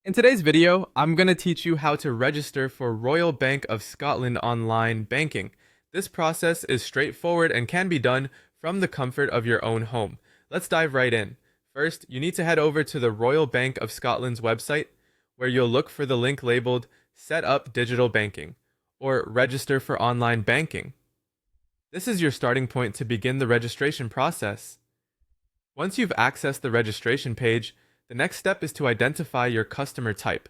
In today's video, I'm going to teach you how to register for Royal Bank of Scotland online banking. This process is straightforward and can be done from the comfort of your own home. Let's dive right in. First, you need to head over to the Royal Bank of Scotland's website, where you'll look for the link labeled Set up Digital Banking or Register for Online Banking. This is your starting point to begin the registration process. Once you've accessed the registration page, the next step is to identify your customer type.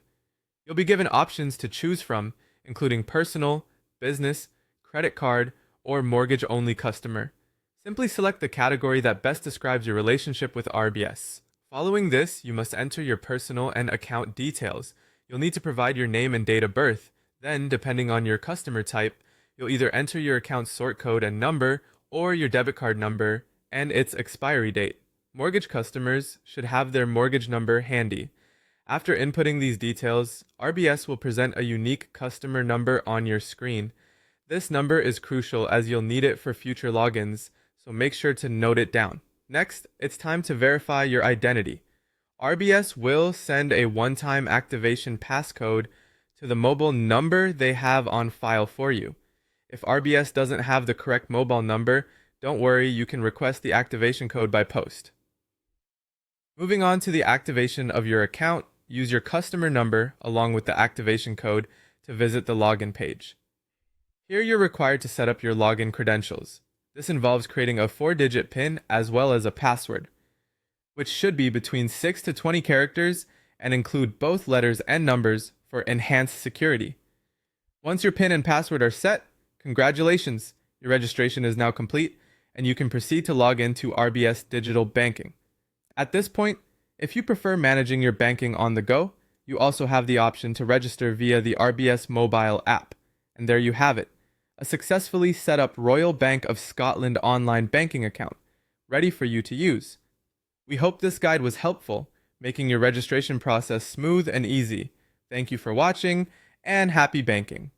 You'll be given options to choose from, including personal, business, credit card, or mortgage-only customer. Simply select the category that best describes your relationship with RBS. Following this, you must enter your personal and account details. You'll need to provide your name and date of birth. Then, depending on your customer type, you'll either enter your account sort code and number, or your debit card number and its expiry date. Mortgage customers should have their mortgage number handy. After inputting these details, RBS will present a unique customer number on your screen. This number is crucial as you'll need it for future logins, so make sure to note it down. Next, it's time to verify your identity. RBS will send a one-time activation passcode to the mobile number they have on file for you. If RBS doesn't have the correct mobile number, don't worry, you can request the activation code by post. Moving on to the activation of your account, use your customer number along with the activation code to visit the login page. Here you're required to set up your login credentials. This involves creating a 4-digit PIN as well as a password, which should be between 6 to 20 characters and include both letters and numbers for enhanced security. Once your PIN and password are set, congratulations! Your registration is now complete and you can proceed to log into RBS Digital Banking. At this point, if you prefer managing your banking on the go, you also have the option to register via the RBS mobile app. And there you have it, a successfully set up Royal Bank of Scotland online banking account, ready for you to use. We hope this guide was helpful, making your registration process smooth and easy. Thank you for watching, and happy banking!